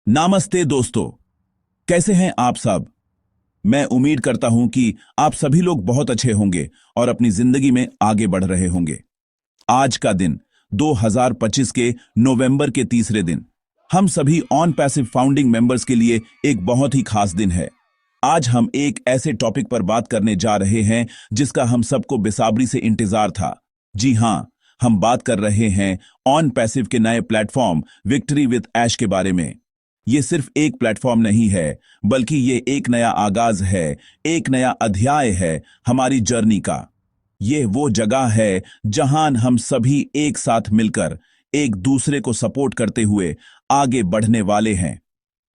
नमस्ते दोस्तों। कैसे हैं आप सब? मैं उम्मीद करता हूं कि आप सभी लोग बहुत अच्छे होंगे और अपनी जिंदगी में आगे बढ़ रहे होंगे। आज का दिन 2025 के नवंबर के तीसरे दिन हम सभी ऑन पैसिव फाउंडिंग मेंबर्स के लिए एक बहुत ही खास दिन है। आज हम एक ऐसे टॉपिक पर बात करने जा रहे हैं जिसका हम सबको बेसब्री से इंतजार था। जी हां, हम बात कर रहे हैं ऑन पैसिव के नए प्लेटफॉर्म विक्ट्री विद ऐश के बारे में। ये सिर्फ एक प्लेटफॉर्म नहीं है, बल्कि ये एक नया आगाज है, एक नया अध्याय है हमारी जर्नी का। ये वो जगह है जहां हम सभी एक साथ मिलकर एक दूसरे को सपोर्ट करते हुए आगे बढ़ने वाले हैं।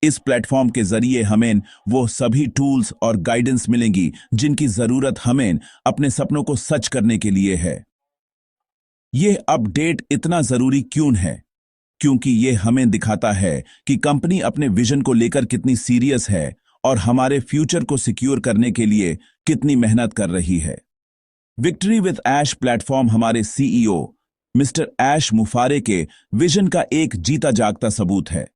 इस प्लेटफॉर्म के जरिए हमें वो सभी टूल्स और गाइडेंस मिलेंगी जिनकी जरूरत हमें अपने सपनों को सच करने के लिए है। ये अपडेट इतना जरूरी क्यों है? क्योंकि ये हमें दिखाता है कि कंपनी अपने विजन को लेकर कितनी सीरियस है और हमारे फ्यूचर को सिक्योर करने के लिए कितनी मेहनत कर रही है। विक्ट्री विद ऐश प्लेटफॉर्म हमारे सीईओ मिस्टर ऐश मुफारे के विजन का एक जीता जागता सबूत है।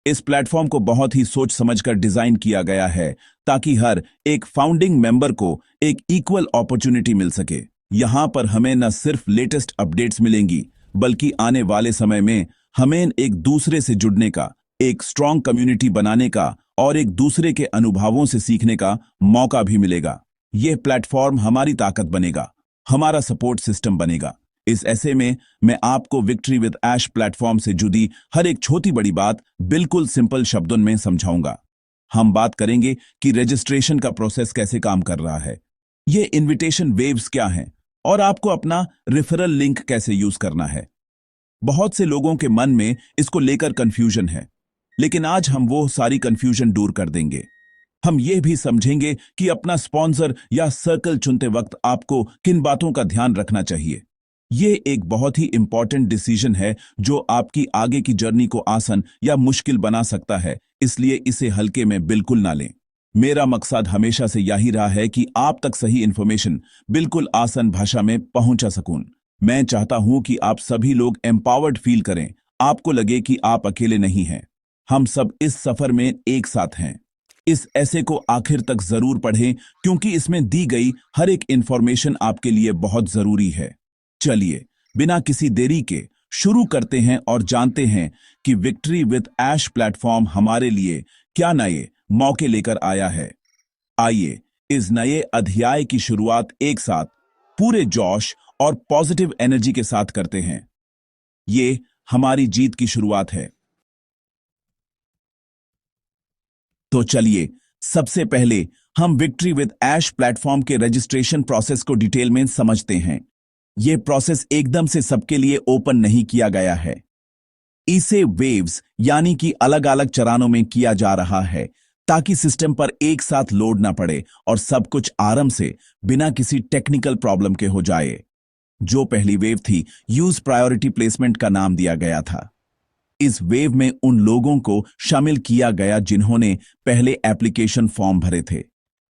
इस प्लेटफॉर्म को बहुत ही सोच समझकर डिजाइन किया गया है ताकि हर एक फाउंडिंग मेंबर को एक इक्वल अपॉर्चुनिटी मिल सके। यहां पर हमें न सिर्फ लेटेस्ट अपडेट्स मिलेंगी, बल्कि आने वाले समय में हमें एक दूसरे से जुड़ने का, एक स्ट्रांग कम्युनिटी बनाने का और एक दूसरे के अनुभवों से सीखने का मौका भी मिलेगा। यह प्लेटफॉर्म हमारी ताकत बनेगा, हमारा सपोर्ट सिस्टम बनेगा। इस ऐसे में मैं आपको विक्ट्री विद ऐश प्लेटफॉर्म से जुड़ी हर एक छोटी बड़ी बात बिल्कुल सिंपल शब्दों में समझाऊंगा। हम बात करेंगे कि रजिस्ट्रेशन का प्रोसेस कैसे काम कर रहा है, ये इनविटेशन वेव्स क्या हैं और आपको अपना रेफरल लिंक कैसे यूज करना है। बहुत से लोगों के मन में इसको लेकर कंफ्यूजन है, लेकिन आज हम वो सारी कंफ्यूजन दूर कर देंगे। हम ये भी समझेंगे कि अपना स्पॉन्सर या सर्कल चुनते वक्त आपको किन बातों का ध्यान रखना चाहिए। ये एक बहुत ही इंपॉर्टेंट डिसीजन है जो आपकी आगे की जर्नी को आसान या मुश्किल बना सकता है, इसलिए इसे हल्के में बिल्कुल ना लें। मेरा मकसद हमेशा से यही रहा है कि आप तक सही इंफॉर्मेशन बिल्कुल आसान भाषा में पहुंचा सकूं। मैं चाहता हूं कि आप सभी लोग एम्पावर्ड फील करें, आपको लगे कि आप अकेले नहीं हैं। हम सब इस सफर में एक साथ हैं। इस ऐसे को आखिर तक जरूर पढ़ें क्योंकि इसमें दी गई हर एक इंफॉर्मेशन आपके लिए बहुत जरूरी है। चलिए बिना किसी देरी के शुरू करते हैं और जानते हैं कि विक्ट्री विद ऐश प्लेटफॉर्म हमारे लिए क्या नए मौके लेकर आया है। आइए इस नए अध्याय की शुरुआत एक साथ पूरे जोश और पॉजिटिव एनर्जी के साथ करते हैं। ये हमारी जीत की शुरुआत है। तो चलिए सबसे पहले हम विक्ट्री विद ऐश प्लेटफॉर्म के रजिस्ट्रेशन प्रोसेस को डिटेल में समझते हैं। यह प्रोसेस एकदम से सबके लिए ओपन नहीं किया गया है। इसे वेव्स यानी कि अलग अलग चरणों में किया जा रहा है ताकि सिस्टम पर एक साथ लोड ना पड़े और सब कुछ आराम से बिना किसी टेक्निकल प्रॉब्लम के हो जाए। जो पहली वेव थी, यूज प्रायोरिटी प्लेसमेंट का नाम दिया गया था। इस वेव में उन लोगों को शामिल किया गया जिन्होंने पहले एप्लीकेशन फॉर्म भरे थे।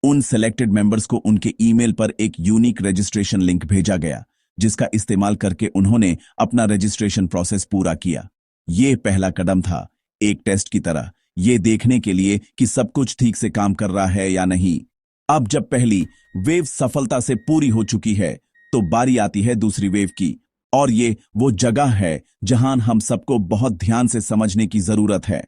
उन सेलेक्टेड मेंबर्स को उनके ईमेल पर एक यूनिक रजिस्ट्रेशन लिंक भेजा गया, जिसका इस्तेमाल करके उन्होंने अपना रजिस्ट्रेशन प्रोसेस पूरा किया। यह पहला कदम था, एक टेस्ट की तरह, यह देखने के लिए कि सब कुछ ठीक से काम कर रहा है या नहीं। अब जब पहली वेव सफलता से पूरी हो चुकी है, तो बारी आती है दूसरी वेव की, और ये वो जगह है जहां हम सबको बहुत ध्यान से समझने की जरूरत है।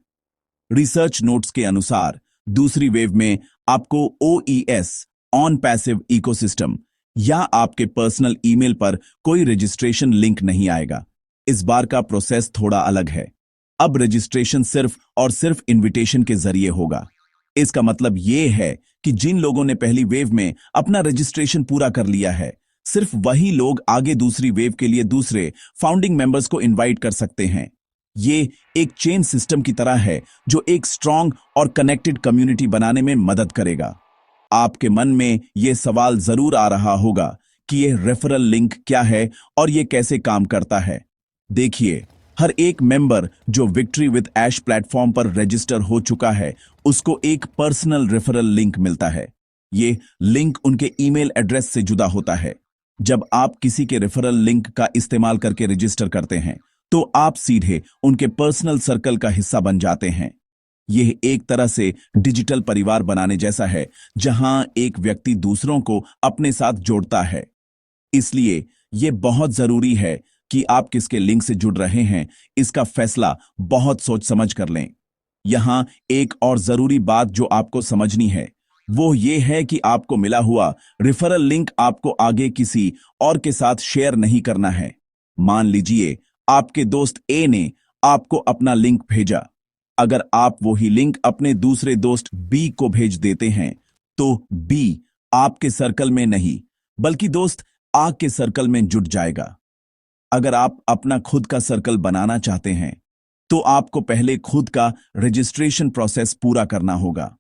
रिसर्च नोट्स के अनुसार दूसरी वेव में आपको OES ऑन पैसिव इकोसिस्टम या आपके पर्सनल ईमेल पर कोई रजिस्ट्रेशन लिंक नहीं आएगा। इस बार का प्रोसेस थोड़ा अलग है। अब रजिस्ट्रेशन सिर्फ और सिर्फ इनविटेशन के जरिए होगा। इसका मतलब यह है कि जिन लोगों ने पहली वेव में अपना रजिस्ट्रेशन पूरा कर लिया है, सिर्फ वही लोग आगे दूसरी वेव के लिए दूसरे फाउंडिंग मेंबर्स को इनवाइट कर सकते हैं। ये एक चेन सिस्टम की तरह है जो एक स्ट्रांग और कनेक्टेड कम्युनिटी बनाने में मदद करेगा। आपके मन में यह सवाल जरूर आ रहा होगा कि यह रेफरल लिंक क्या है और यह कैसे काम करता है। देखिए, हर एक मेंबर जो विक्ट्री विद ऐश प्लेटफॉर्म पर रजिस्टर हो चुका है, उसको एक पर्सनल रेफरल लिंक मिलता है। ये लिंक उनके ईमेल एड्रेस से जुड़ा होता है। जब आप किसी के रेफरल लिंक का इस्तेमाल करके रजिस्टर करते हैं, तो आप सीधे उनके पर्सनल सर्कल का हिस्सा बन जाते हैं। यह एक तरह से डिजिटल परिवार बनाने जैसा है, जहां एक व्यक्ति दूसरों को अपने साथ जोड़ता है। इसलिए यह बहुत जरूरी है कि आप किसके लिंक से जुड़ रहे हैं, इसका फैसला बहुत सोच समझ कर लें। यहां एक और जरूरी बात जो आपको समझनी है, वो ये है कि आपको मिला हुआ रेफरल लिंक आपको आगे किसी और के साथ शेयर नहीं करना है। मान लीजिए आपके दोस्त ए ने आपको अपना लिंक भेजा। अगर आप वही लिंक अपने दूसरे दोस्त बी को भेज देते हैं, तो बी आपके सर्कल में नहीं, बल्कि दोस्त आ के सर्कल में जुट जाएगा। अगर आप अपना खुद का सर्कल बनाना चाहते हैं, तो आपको पहले खुद का रजिस्ट्रेशन प्रोसेस पूरा करना होगा।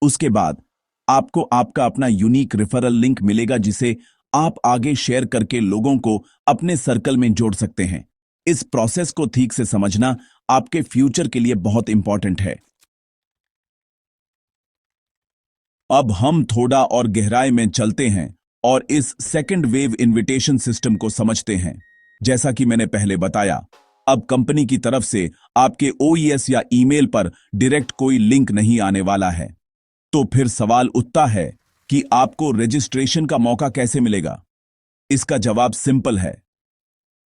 उसके बाद आपको आपका अपना यूनिक रेफरल लिंक मिलेगा, जिसे आप आगे शेयर करके लोगों को अपने सर्कल में जोड़ सकते हैं। इस प्रोसेस को ठीक से समझना आपके फ्यूचर के लिए बहुत इंपॉर्टेंट है। अब हम थोड़ा और गहराई में चलते हैं और इस सेकंड वेव इनविटेशन सिस्टम को समझते हैं। जैसा कि मैंने पहले बताया, अब कंपनी की तरफ से आपके ओईएस या ईमेल पर डायरेक्ट कोई लिंक नहीं आने वाला है। तो फिर सवाल उठता है कि आपको रजिस्ट्रेशन का मौका कैसे मिलेगा? इसका जवाब सिंपल है।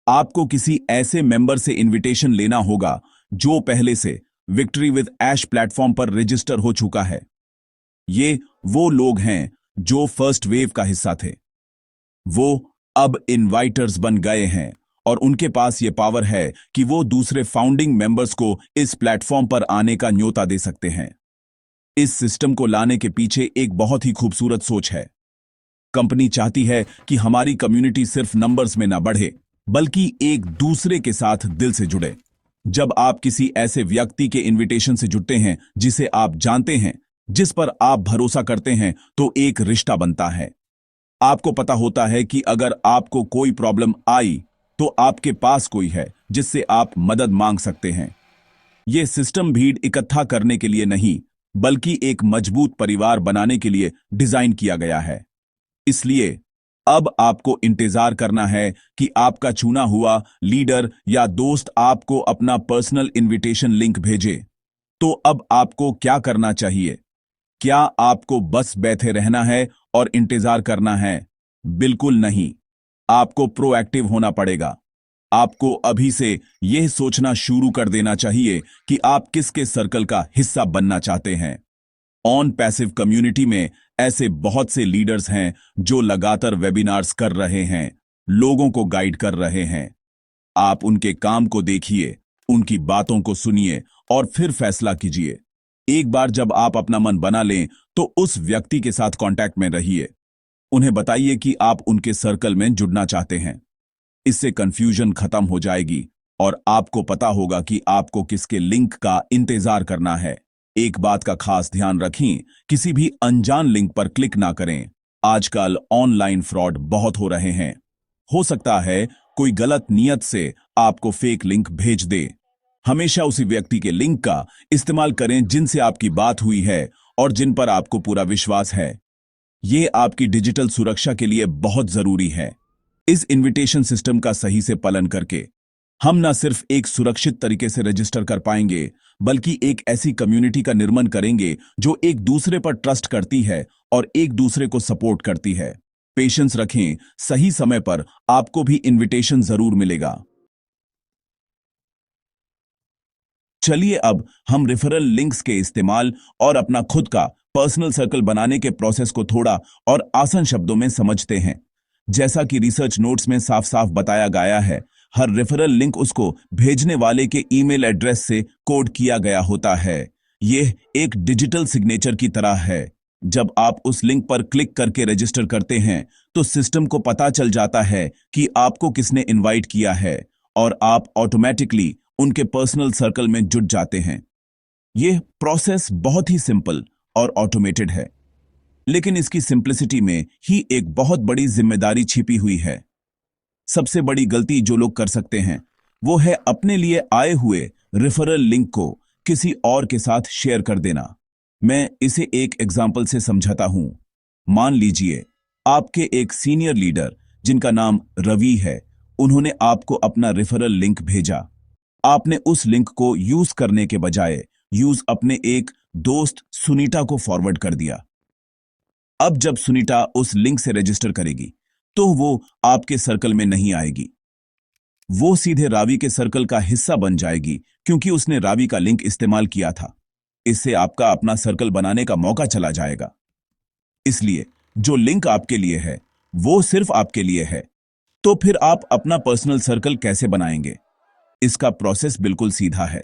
आपको किसी ऐसे मेंबर से इनविटेशन लेना होगा जो पहले से विक्ट्री विद ऐश प्लेटफॉर्म पर रजिस्टर हो चुका है। ये वो लोग हैं जो फर्स्ट वेव का हिस्सा थे। वो अब इनवाइटर्स बन गए हैं और उनके पास ये पावर है कि वो दूसरे फाउंडिंग मेंबर्स को इस प्लेटफॉर्म पर आने का न्योता दे सकते हैं। इस सिस्टम को लाने के पीछे एक बहुत ही खूबसूरत सोच है। कंपनी चाहती है कि हमारी कम्युनिटी सिर्फ नंबर्स में ना बढ़े, बल्कि एक दूसरे के साथ दिल से जुड़े। जब आप किसी ऐसे व्यक्ति के इनविटेशन से जुड़ते हैं जिसे आप जानते हैं, जिस पर आप भरोसा करते हैं, तो एक रिश्ता बनता है। आपको पता होता है कि अगर आपको कोई प्रॉब्लम आई तो आपके पास कोई है जिससे आप मदद मांग सकते हैं। यह सिस्टम भीड़ इकट्ठा करने के लिए नहीं, बल्कि एक मजबूत परिवार बनाने के लिए डिजाइन किया गया है। इसलिए अब आपको इंतजार करना है कि आपका चुना हुआ लीडर या दोस्त आपको अपना पर्सनल इनविटेशन लिंक भेजे। तो अब आपको क्या करना चाहिए? क्या आपको बस बैठे रहना है और इंतजार करना है? बिल्कुल नहीं। आपको प्रोएक्टिव होना पड़ेगा। आपको अभी से यह सोचना शुरू कर देना चाहिए कि आप किसके सर्कल का हिस्सा बनना चाहते हैं। ऑन पैसिव कम्युनिटी में ऐसे बहुत से लीडर्स हैं जो लगातार वेबिनार्स कर रहे हैं, लोगों को गाइड कर रहे हैं। आप उनके काम को देखिए, उनकी बातों को सुनिए और फिर फैसला कीजिए। एक बार जब आप अपना मन बना लें, तो उस व्यक्ति के साथ कांटेक्ट में रहिए। उन्हें बताइए कि आप उनके सर्कल में जुड़ना चाहते हैं। इससे कंफ्यूजन खत्म हो जाएगी और आपको पता होगा कि आपको किसके लिंक का इंतजार करना है। एक बात का खास ध्यान रखें, किसी भी अनजान लिंक पर क्लिक ना करें। आजकल ऑनलाइन फ्रॉड बहुत हो रहे हैं। हो सकता है कोई गलत नियत से आपको फेक लिंक भेज दे। हमेशा उसी व्यक्ति के लिंक का इस्तेमाल करें जिनसे आपकी बात हुई है और जिन पर आपको पूरा विश्वास है। यह आपकी डिजिटल सुरक्षा के लिए बहुत जरूरी है। इस इनविटेशन सिस्टम का सही से पालन करके हम न सिर्फ एक सुरक्षित तरीके से रजिस्टर कर पाएंगे, बल्कि एक ऐसी कम्युनिटी का निर्माण करेंगे जो एक दूसरे पर ट्रस्ट करती है और एक दूसरे को सपोर्ट करती है। पेशेंस रखें, सही समय पर आपको भी इनविटेशन जरूर मिलेगा। चलिए अब हम रेफरल लिंक्स के इस्तेमाल और अपना खुद का पर्सनल सर्कल बनाने के प्रोसेस को थोड़ा और आसान शब्दों में समझते हैं। जैसा कि रिसर्च नोट्स में साफ साफ बताया गया है, हर रेफरल लिंक उसको भेजने वाले के ईमेल एड्रेस से कोड किया गया होता है। यह एक डिजिटल सिग्नेचर की तरह है। जब आप उस लिंक पर क्लिक करके रजिस्टर करते हैं, तो सिस्टम को पता चल जाता है कि आपको किसने इनवाइट किया है और आप ऑटोमेटिकली उनके पर्सनल सर्कल में जुट जाते हैं। यह प्रोसेस बहुत ही सिंपल और ऑटोमेटेड है, लेकिन इसकी सिंप्लिसिटी में ही एक बहुत बड़ी जिम्मेदारी छिपी हुई है। सबसे बड़ी गलती जो लोग कर सकते हैं, वो है अपने लिए आए हुए रेफरल लिंक को किसी और के साथ शेयर कर देना। मैं इसे एक एग्जाम्पल से समझाता हूं। मान लीजिए आपके एक सीनियर लीडर जिनका नाम रवि है, उन्होंने आपको अपना रेफरल लिंक भेजा। आपने उस लिंक को यूज करने के बजाय यूज अपने एक दोस्त सुनीता को फॉरवर्ड कर दिया। अब जब सुनीता उस लिंक से रजिस्टर करेगी तो वो आपके सर्कल में नहीं आएगी, वो सीधे रावी के सर्कल का हिस्सा बन जाएगी क्योंकि उसने रावी का लिंक इस्तेमाल किया था। इससे आपका अपना सर्कल बनाने का मौका चला जाएगा। इसलिए जो लिंक आपके लिए है वो सिर्फ आपके लिए है। तो फिर आप अपना पर्सनल सर्कल कैसे बनाएंगे? इसका प्रोसेस बिल्कुल सीधा है।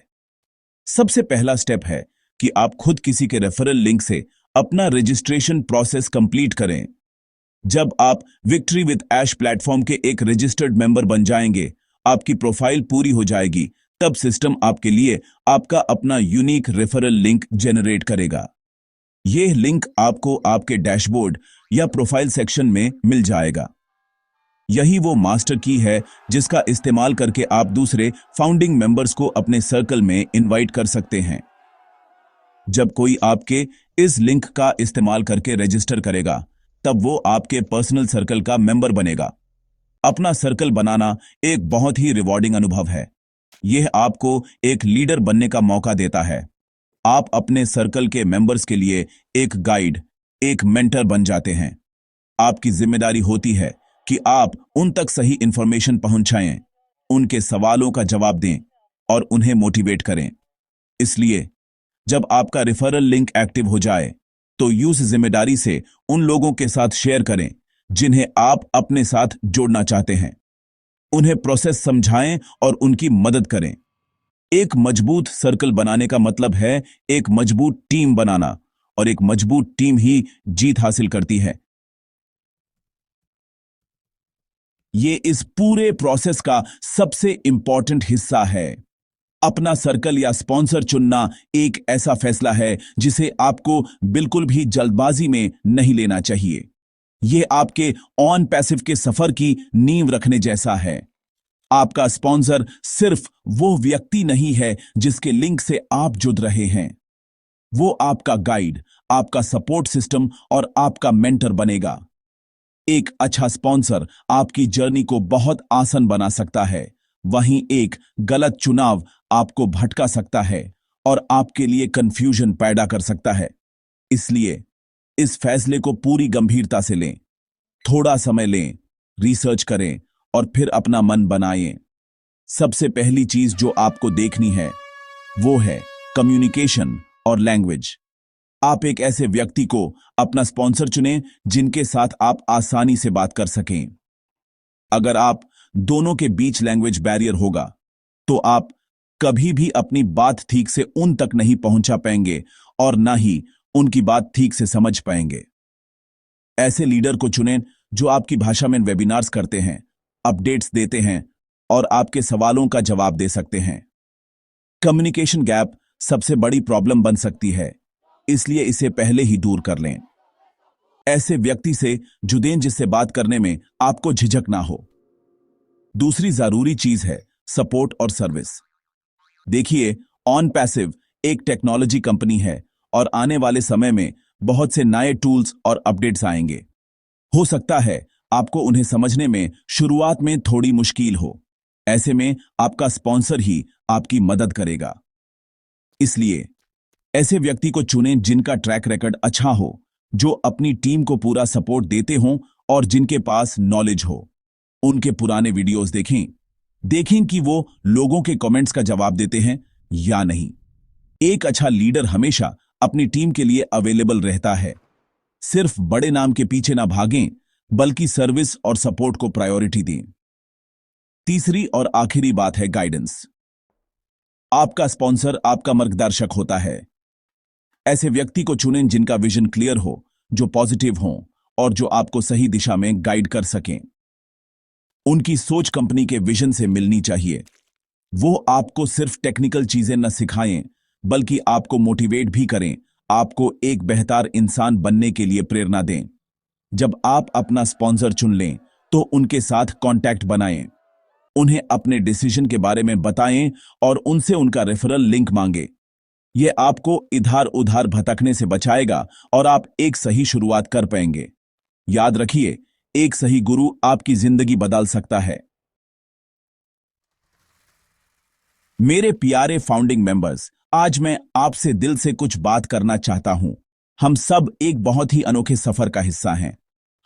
सबसे पहला स्टेप है कि आप खुद किसी के रेफरल लिंक से अपना रजिस्ट्रेशन प्रोसेस कंप्लीट करें। जब आप विक्ट्री विद ऐश प्लेटफॉर्म के एक रजिस्टर्ड मेंबर बन जाएंगे, आपकी प्रोफाइल पूरी हो जाएगी, तब सिस्टम आपके लिए आपका अपना यूनिक रेफरल लिंक जनरेट करेगा। यह लिंक आपको आपके डैशबोर्ड या प्रोफाइल सेक्शन में मिल जाएगा। यही वो मास्टर की है जिसका इस्तेमाल करके आप दूसरे फाउंडिंग मेंबर्स को अपने सर्कल में इनवाइट कर सकते हैं। जब कोई आपके इस लिंक का इस्तेमाल करके रजिस्टर करेगा, तब वो आपके पर्सनल सर्कल का मेंबर बनेगा। अपना सर्कल बनाना एक बहुत ही रिवॉर्डिंग अनुभव है। यह आपको एक लीडर बनने का मौका देता है। आप अपने सर्कल के मेंबर्स के लिए एक गाइड, एक मेंटर बन जाते हैं। आपकी जिम्मेदारी होती है कि आप उन तक सही इंफॉर्मेशन पहुंचाएं, उनके सवालों का जवाब दें और उन्हें मोटिवेट करें। इसलिए जब आपका रेफरल लिंक एक्टिव हो जाए तो यूज जिम्मेदारी से उन लोगों के साथ शेयर करें जिन्हें आप अपने साथ जोड़ना चाहते हैं। उन्हें प्रोसेस समझाएं और उनकी मदद करें। एक मजबूत सर्कल बनाने का मतलब है एक मजबूत टीम बनाना, और एक मजबूत टीम ही जीत हासिल करती है। ये इस पूरे प्रोसेस का सबसे इंपॉर्टेंट हिस्सा है। अपना सर्कल या स्पॉन्सर चुनना एक ऐसा फैसला है जिसे आपको बिल्कुल भी जल्दबाजी में नहीं लेना चाहिए। यह आपके ऑन पैसिव के सफर की नींव रखने जैसा है। आपका स्पॉन्सर सिर्फ वो व्यक्ति नहीं है जिसके लिंक से आप जुड़ रहे हैं। वो आपका गाइड, आपका सपोर्ट सिस्टम और आपका मेंटर बनेगा। एक अच्छा स्पॉन्सर आपकी जर्नी को बहुत आसान बना सकता है, वहीं एक गलत चुनाव आपको भटका सकता है और आपके लिए कंफ्यूजन पैदा कर सकता है। इसलिए इस फैसले को पूरी गंभीरता से लें, थोड़ा समय लें, रिसर्च करें और फिर अपना मन बनाएं। सबसे पहली चीज जो आपको देखनी है वो है कम्युनिकेशन और लैंग्वेज। आप एक ऐसे व्यक्ति को अपना स्पॉन्सर चुनें जिनके साथ आप आसानी से बात कर सकें। अगर आप दोनों के बीच लैंग्वेज बैरियर होगा तो आप कभी भी अपनी बात ठीक से उन तक नहीं पहुंचा पाएंगे और ना ही उनकी बात ठीक से समझ पाएंगे। ऐसे लीडर को चुनें जो आपकी भाषा में वेबिनार्स करते हैं, अपडेट्स देते हैं और आपके सवालों का जवाब दे सकते हैं। कम्युनिकेशन गैप सबसे बड़ी प्रॉब्लम बन सकती है, इसलिए इसे पहले ही दूर कर लें। ऐसे व्यक्ति से जुड़ें जिससे बात करने में आपको झिझक ना हो। दूसरी जरूरी चीज है सपोर्ट और सर्विस। देखिए, ऑन पैसिव एक टेक्नोलॉजी कंपनी है और आने वाले समय में बहुत से नए टूल्स और अपडेट्स आएंगे। हो सकता है आपको उन्हें समझने में शुरुआत में थोड़ी मुश्किल हो। ऐसे में आपका स्पॉन्सर ही आपकी मदद करेगा। इसलिए ऐसे व्यक्ति को चुनें जिनका ट्रैक रिकॉर्ड अच्छा हो, जो अपनी टीम को पूरा सपोर्ट देते हों और जिनके पास नॉलेज हो। उनके पुराने वीडियोस देखें कि वो लोगों के कमेंट्स का जवाब देते हैं या नहीं। एक अच्छा लीडर हमेशा अपनी टीम के लिए अवेलेबल रहता है। सिर्फ बड़े नाम के पीछे ना भागें, बल्कि सर्विस और सपोर्ट को प्रायोरिटी दें। तीसरी और आखिरी बात है गाइडेंस। आपका स्पॉन्सर आपका मार्गदर्शक होता है। ऐसे व्यक्ति को चुनें जिनका विजन क्लियर हो, जो पॉजिटिव हो और जो आपको सही दिशा में गाइड कर सकें। उनकी सोच कंपनी के विजन से मिलनी चाहिए। वो आपको सिर्फ टेक्निकल चीजें न सिखाएं, बल्कि आपको मोटिवेट भी करें, आपको एक बेहतर इंसान बनने के लिए प्रेरणा दें। जब आप अपना स्पॉन्सर चुन लें तो उनके साथ कांटेक्ट बनाएं, उन्हें अपने डिसीजन के बारे में बताएं और उनसे उनका रेफरल लिंक मांगें। यह आपको इधर उधर भटकने से बचाएगा और आप एक सही शुरुआत कर पाएंगे। याद रखिए, एक सही गुरु आपकी जिंदगी बदल सकता है। मेरे प्यारे फाउंडिंग मेंबर्स, आज मैं आपसे दिल से कुछ बात करना चाहता हूं। हम सब एक बहुत ही अनोखे सफर का हिस्सा हैं।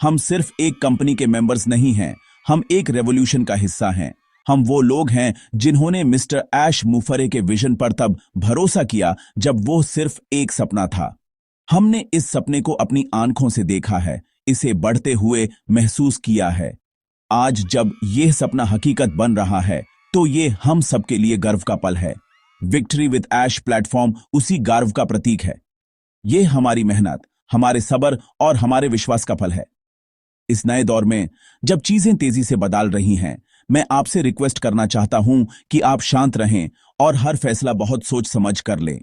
हम सिर्फ एक कंपनी के मेंबर्स नहीं हैं, हम एक रेवोल्यूशन का हिस्सा हैं। हम वो लोग हैं जिन्होंने मिस्टर ऐश मुफरे के विजन पर तब भरोसा किया जब वो सिर्फ एक सपना था। हमने इस सपने को अपनी आंखों से देखा है, इसे बढ़ते हुए महसूस किया है। आज जब यह सपना हकीकत बन रहा है तो ये हम सबके लिए गर्व का पल है। विक्ट्री विद ऐश प्लेटफॉर्म उसी गर्व का प्रतीक है। ये हमारी मेहनत, हमारे सब्र और हमारे विश्वास का फल है। इस नए दौर में जब चीजें तेजी से बदल रही हैं, मैं आपसे रिक्वेस्ट करना चाहता हूं कि आप शांत रहें और हर फैसला बहुत सोच समझ कर लें।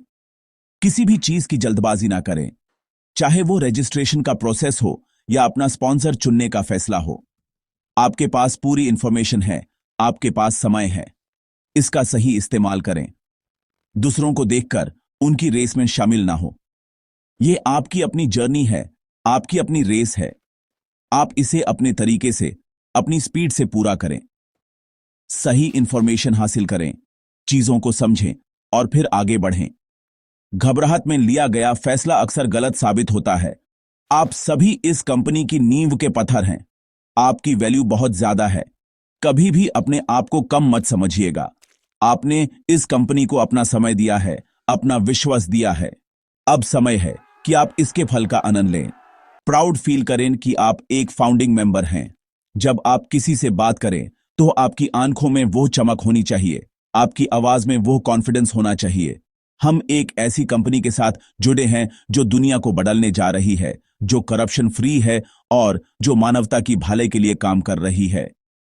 किसी भी चीज की जल्दबाजी ना करें, चाहे वो रजिस्ट्रेशन का प्रोसेस हो या अपना स्पॉन्सर चुनने का फैसला हो। आपके पास पूरी इंफॉर्मेशन है, आपके पास समय है, इसका सही इस्तेमाल करें। दूसरों को देखकर उनकी रेस में शामिल ना हो। यह आपकी अपनी जर्नी है, आपकी अपनी रेस है। आप इसे अपने तरीके से, अपनी स्पीड से पूरा करें। सही इंफॉर्मेशन हासिल करें, चीजों को समझें और फिर आगे बढ़ें। घबराहट में लिया गया फैसला अक्सर गलत साबित होता है। आप सभी इस कंपनी की नींव के पत्थर हैं। आपकी वैल्यू बहुत ज्यादा है। कभी भी अपने आप को कम मत समझिएगा। आपने इस कंपनी को अपना समय दिया है, अपना विश्वास दिया है। अब समय है कि आप इसके फल का आनंद लें। प्राउड फील करें कि आप एक फाउंडिंग मेंबर हैं। जब आप किसी से बात करें तो आपकी आंखों में वो चमक होनी चाहिए, आपकी आवाज में वो कॉन्फिडेंस होना चाहिए। हम एक ऐसी कंपनी के साथ जुड़े हैं जो दुनिया को बदलने जा रही है, जो करप्शन फ्री है और जो मानवता की भलाई के लिए काम कर रही है।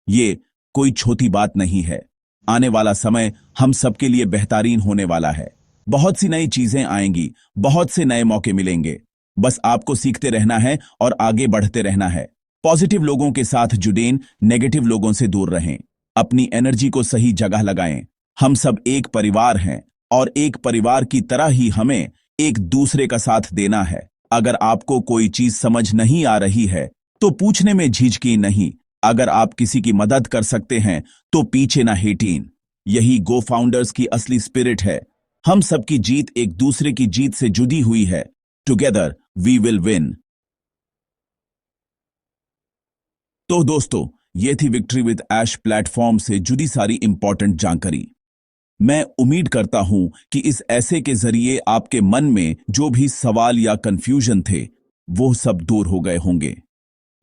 ये कोई छोटी बात नहीं है। आने वाला समय हम सबके लिए बेहतरीन होने वाला है। बहुत सी नई चीजें आएंगी, बहुत से नए मौके मिलेंगे। बस आपको सीखते रहना है और आगे बढ़ते रहना है। पॉजिटिव लोगों के साथ जुड़ें, नेगेटिव लोगों से दूर रहें। अपनी एनर्जी को सही जगह लगाएं। हम सब एक परिवार हैं और एक परिवार की तरह ही हमें एक दूसरे का साथ देना है। अगर आपको कोई चीज समझ नहीं आ रही है तो पूछने में झिझकी नहीं। अगर आप किसी की मदद कर सकते हैं तो पीछे ना हटें। यही गो फाउंडर्स की असली स्पिरिट है। हम सबकी जीत एक दूसरे की जीत से जुड़ी हुई है। Together we will win. तो दोस्तों, ये थी विक्ट्री विद ऐश प्लेटफॉर्म से जुड़ी सारी इंपॉर्टेंट जानकारी। मैं उम्मीद करता हूं कि इस ऐसे के जरिए आपके मन में जो भी सवाल या कंफ्यूजन थे वो सब दूर हो गए होंगे।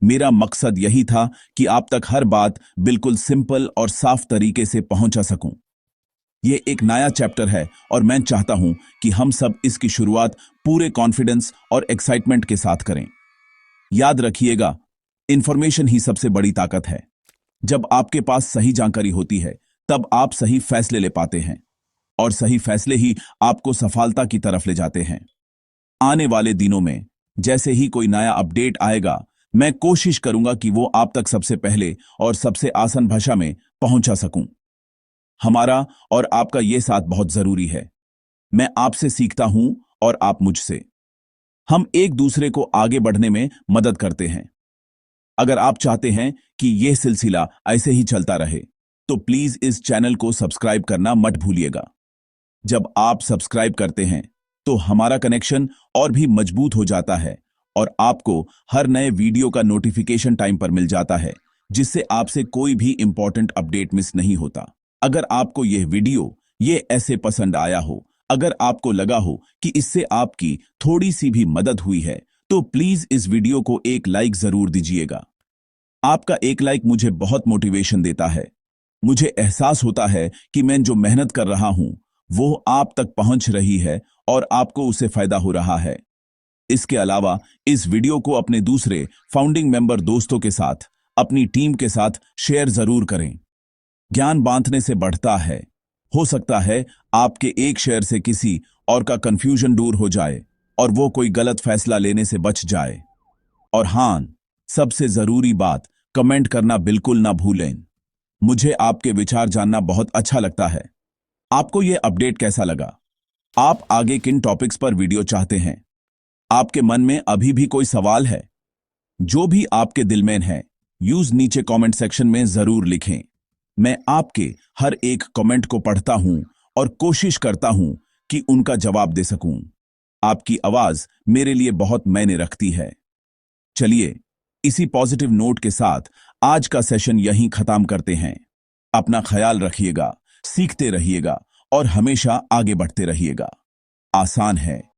मेरा मकसद यही था कि आप तक हर बात बिल्कुल सिंपल और साफ तरीके से पहुंचा सकूं। ये एक नया चैप्टर है और मैं चाहता हूं कि हम सब इसकी शुरुआत पूरे कॉन्फिडेंस और एक्साइटमेंट के साथ करें। याद रखिएगा, इंफॉर्मेशन ही सबसे बड़ी ताकत है। जब आपके पास सही जानकारी होती है तब आप सही फैसले ले पाते हैं और सही फैसले ही आपको सफलता की तरफ ले जाते हैं। आने वाले दिनों में जैसे ही कोई नया अपडेट आएगा, मैं कोशिश करूंगा कि वो आप तक सबसे पहले और सबसे आसान भाषा में पहुंचा सकूं। हमारा और आपका ये साथ बहुत जरूरी है। मैं आपसे सीखता हूं और आप मुझसे। हम एक दूसरे को आगे बढ़ने में मदद करते हैं। अगर आप चाहते हैं कि यह सिलसिला ऐसे ही चलता रहे तो प्लीज इस चैनल को सब्सक्राइब करना मत भूलिएगा। जब आप सब्सक्राइब करते हैं तो हमारा कनेक्शन और भी मजबूत हो जाता है और आपको हर नए वीडियो का नोटिफिकेशन टाइम पर मिल जाता है, जिससे आपसे कोई भी इंपॉर्टेंट अपडेट मिस नहीं होता। अगर आपको यह वीडियो ये ऐसे पसंद आया हो, अगर आपको लगा हो कि इससे आपकी थोड़ी सी भी मदद हुई है, तो प्लीज इस वीडियो को एक लाइक जरूर दीजिएगा। आपका एक लाइक मुझे बहुत मोटिवेशन देता है। मुझे एहसास होता है कि मैं जो मेहनत कर रहा हूं वो आप तक पहुंच रही है और आपको उससे फायदा हो रहा है। इसके अलावा इस वीडियो को अपने दूसरे फाउंडिंग मेंबर दोस्तों के साथ, अपनी टीम के साथ शेयर जरूर करें। ज्ञान बांटने से बढ़ता है। हो सकता है आपके एक शेयर से किसी और का कंफ्यूजन दूर हो जाए और वो कोई गलत फैसला लेने से बच जाए। और हां, सबसे जरूरी बात, कमेंट करना बिल्कुल ना भूलें। मुझे आपके विचार जानना बहुत अच्छा लगता है। आपको यह अपडेट कैसा लगा? आप आगे किन टॉपिक्स पर वीडियो चाहते हैं? आपके मन में अभी भी कोई सवाल है? जो भी आपके दिल में है, नीचे कमेंट सेक्शन में जरूर लिखें। मैं आपके हर एक कमेंट को पढ़ता हूं और कोशिश करता हूं कि उनका जवाब दे सकूं। आपकी आवाज मेरे लिए बहुत मायने रखती है। चलिए, इसी पॉजिटिव नोट के साथ आज का सेशन यहीं खत्म करते हैं। अपना ख्याल रखिएगा, सीखते रहिएगा और हमेशा आगे बढ़ते रहिएगा। आसान है,